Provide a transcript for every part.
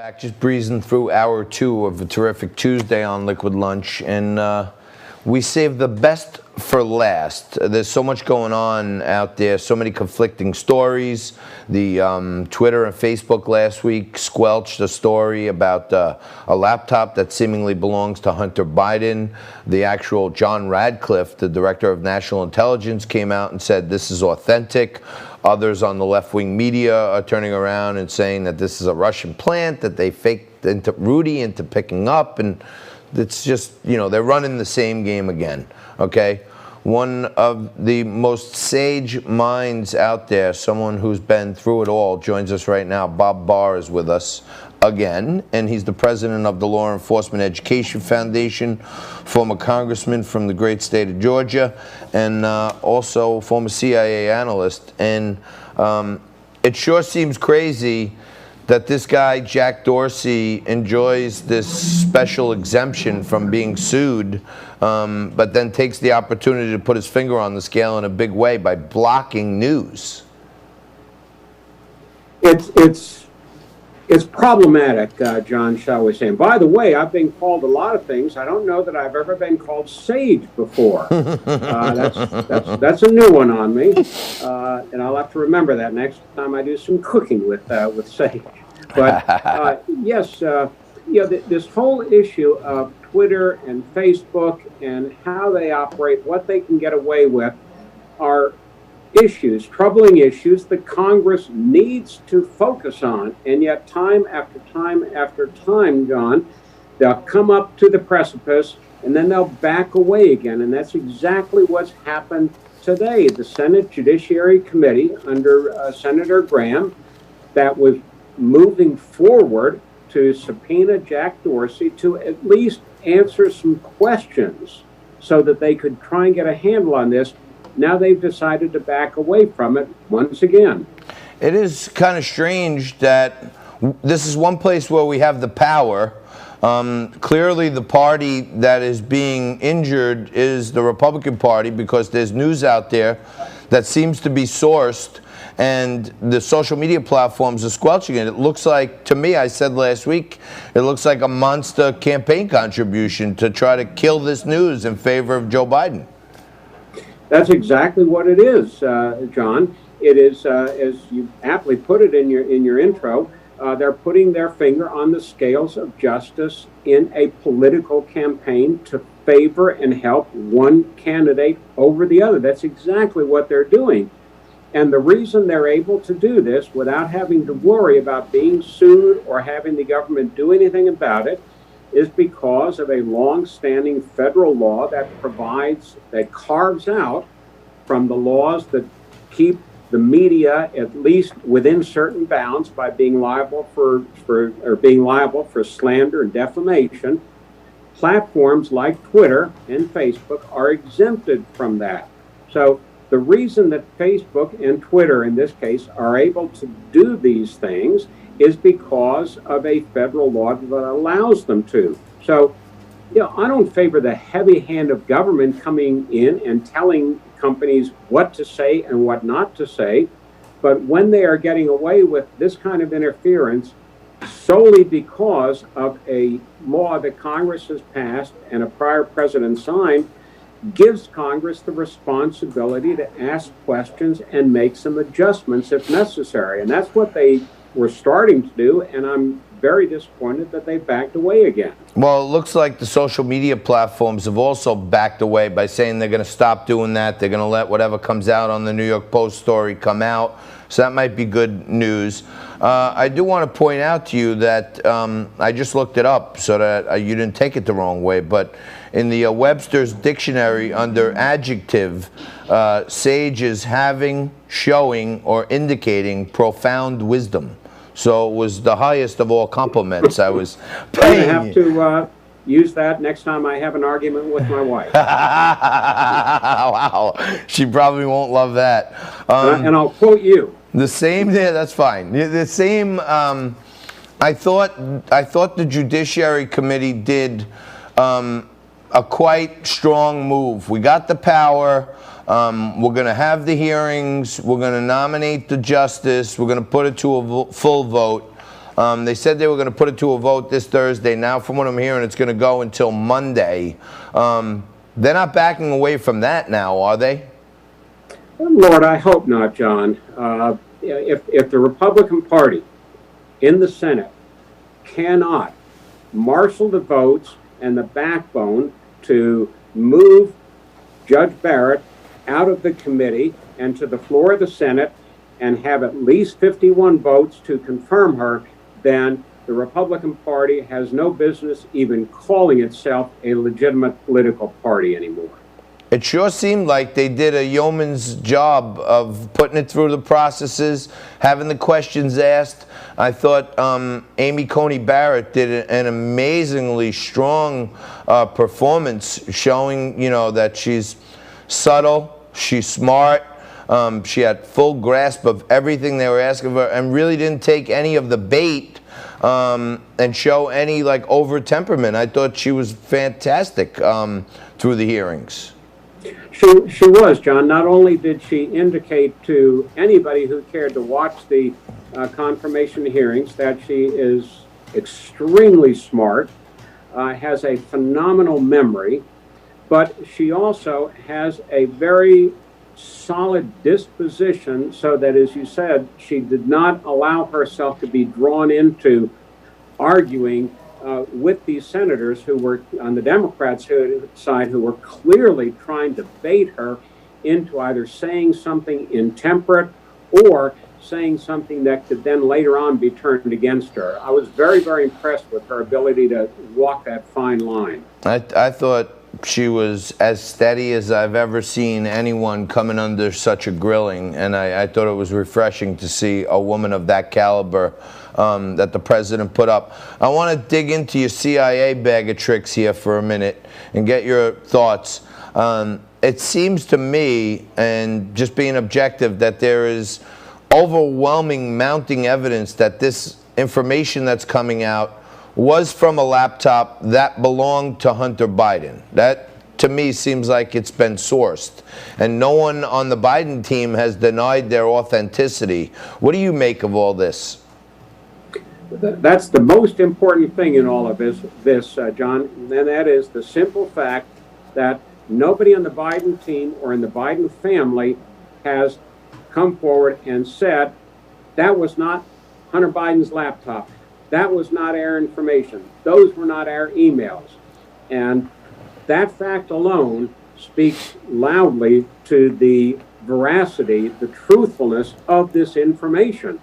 Back just breezing through hour two of a terrific Tuesday on Liquid Lunch, and we saved the best for last. There's so much going on out there, so many conflicting stories. The Twitter and Facebook last week squelched a story about a laptop that seemingly belongs to Hunter Biden. The actual John Radcliffe, the director of national intelligence, came out and said this is authentic. Others on the left-wing media are turning around and saying that this is a Russian plant that they faked Rudy into picking up, and it's just, you know, they're running the same game again, okay? One of the most sage minds out there, someone who's been through it all, joins us right now. Bob Barr is with us again, and he's the president of the Law Enforcement Education Foundation, former congressman from the great state of Georgia, and also former CIA analyst. And it sure seems crazy that this guy, Jack Dorsey, enjoys this special exemption from being sued, but then takes the opportunity to put his finger on the scale in a big way by blocking news. It's problematic, John, shall we say. And by the way, I've been called a lot of things. I don't know that I've ever been called sage before. That's a new one on me, and I'll have to remember that next time I do some cooking with sage. But yes, this whole issue of Twitter and Facebook and how they operate, what they can get away with, are issues, troubling issues that Congress needs to focus on. And yet time after time after time, John, they'll come up to the precipice and then they'll back away again. And that's exactly what's happened today. The Senate Judiciary Committee under Senator Graham, that was moving forward to subpoena Jack Dorsey to at least answer some questions so that they could try and get a handle on this. Now they've decided to back away from it once again. It is kind of strange that this is one place where we have the power. Clearly the party that is being injured is the Republican Party, because there's news out there that seems to be sourced, and the social media platforms are squelching it. It looks like, to me, I said last week, it looks like a monster campaign contribution to try to kill this news in favor of Joe Biden. That's exactly what it is, John. It is, as you aptly put it in your intro, they're putting their finger on the scales of justice in a political campaign to favor and help one candidate over the other. That's exactly what they're doing. And the reason they're able to do this without having to worry about being sued or having the government do anything about it is because of a long-standing federal law that carves out from the laws that keep the media at least within certain bounds by being liable for slander and defamation. Platforms like Twitter and Facebook are exempted from that. So the reason that Facebook and Twitter, in this case, are able to do these things is because of a federal law that allows them to. So, I don't favor the heavy hand of government coming in and telling companies what to say and what not to say. But when they are getting away with this kind of interference solely because of a law that Congress has passed and a prior president signed, gives Congress the responsibility to ask questions and make some adjustments if necessary. And that's what they were starting to do, and I'm very disappointed that they backed away again. Well, it looks like the social media platforms have also backed away by saying they're going to stop doing that. They're going to let whatever comes out on the New York Post story come out. So that might be good news. I do want to point out to you that I just looked it up so that you didn't take it the wrong way, but in the Webster's dictionary under adjective, sage is having, showing, or indicating profound wisdom. So it was the highest of all compliments I was paying. I have to use that next time I have an argument with my wife. Wow, she probably won't love that. And I'll quote you. The same, yeah, that's fine. The same. I thought the Judiciary Committee did a quite strong move. We got the power. We're going to have the hearings. We're going to nominate the justice. We're going to put it to a full vote. They said they were going to put it to a vote this Thursday. Now, from what I'm hearing, it's going to go until Monday. They're not backing away from that now, are they? Lord, I hope not, John. If the Republican Party in the Senate cannot marshal the votes and the backbone to move Judge Barrett out of the committee and to the floor of the Senate and have at least 51 votes to confirm her, then the Republican Party has no business even calling itself a legitimate political party anymore. It sure seemed like they did a yeoman's job of putting it through the processes, having the questions asked. I thought Amy Coney Barrett did an amazingly strong performance, showing, you know, that she's subtle, she's smart, she had full grasp of everything they were asking of her, and really didn't take any of the bait and show any like over temperament. I thought she was fantastic through the hearings. She was, John. Not only did she indicate to anybody who cared to watch the confirmation hearings that she is extremely smart, has a phenomenal memory, but she also has a very solid disposition, so that, as you said, she did not allow herself to be drawn into arguing with these senators who were on the Democrats' side, who were clearly trying to bait her into either saying something intemperate or saying something that could then later on be turned against her. I was very, very impressed with her ability to walk that fine line. I thought she was as steady as I've ever seen anyone coming under such a grilling, and I thought it was refreshing to see a woman of that caliber that the president put up. I want to dig into your CIA bag of tricks here for a minute and get your thoughts. It seems to me, and just being objective, that there is overwhelming mounting evidence that this information that's coming out was from a laptop that belonged to Hunter Biden. That, to me, seems like it's been sourced. And no one on the Biden team has denied their authenticity. What do you make of all this? That's the most important thing in all of this, John, and that is the simple fact that nobody on the Biden team or in the Biden family has come forward and said that was not Hunter Biden's laptop. That was not our information. Those were not our emails. And that fact alone speaks loudly to the veracity, the truthfulness of this information.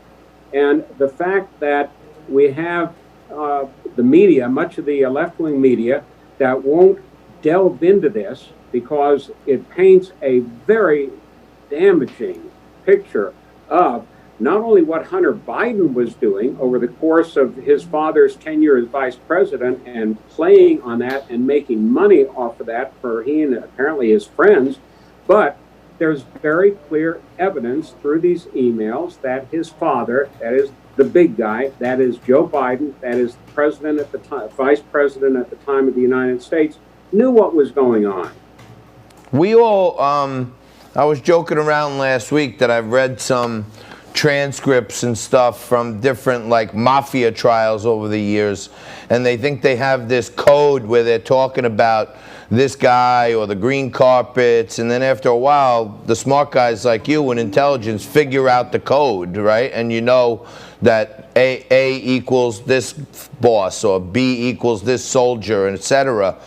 And the fact that we have the media, much of the left-wing media, that won't delve into this because it paints a very damaging picture of not only what Hunter Biden was doing over the course of his father's tenure as vice president and playing on that and making money off of that for he and apparently his friends, but there's very clear evidence through these emails that his father, that is the big guy, that is Joe Biden, that is the president at the time, vice president at the time of the United States, knew what was going on. We all, I was joking around last week that I've read some transcripts and stuff from different like mafia trials over the years, and they think they have this code where they're talking about this guy or the green carpets, and then after a while the smart guys like you in intelligence figure out the code, right? And you know that A equals this boss or B equals this soldier, etc.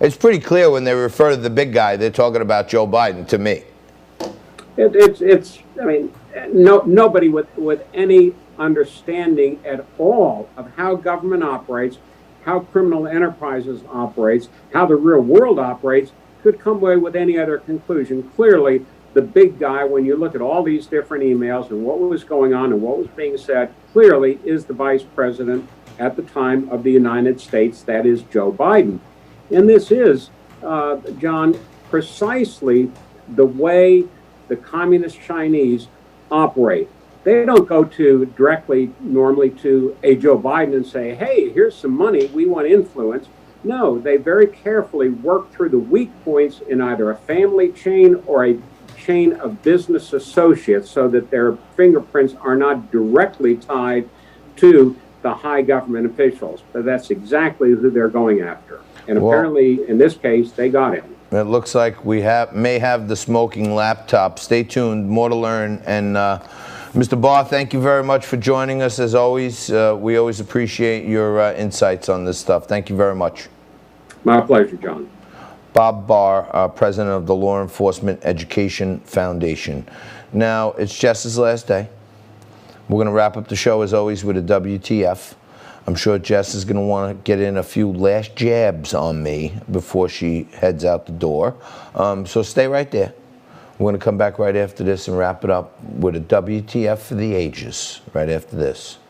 It's pretty clear when they refer to the big guy, they're talking about Joe Biden to me. I mean, nobody with any understanding at all of how government operates, how criminal enterprises operates, how the real world operates, could come away with any other conclusion. Clearly, the big guy, when you look at all these different emails and what was going on and what was being said, clearly is the vice president at the time of the United States, that is Joe Biden. And this is, John, precisely the way the communist Chinese operate. They don't go directly normally to a Joe Biden and say, hey, here's some money, we want influence. No, they very carefully work through the weak points in either a family chain or a chain of business associates so that their fingerprints are not directly tied to the high government officials. But that's exactly who they're going after. And apparently, in this case, they got him. It looks like we may have the smoking laptop. Stay tuned, more to learn. And Mr. Barr, thank you very much for joining us. As always, we always appreciate your insights on this stuff. Thank you very much. My pleasure, John. Bob Barr, president of the Law Enforcement Education Foundation. Now, it's Jess's last day. We're going to wrap up the show, as always, with a WTF. I'm sure Jess is going to want to get in a few last jabs on me before she heads out the door. So stay right there. We're going to come back right after this and wrap it up with a WTF for the ages right after this.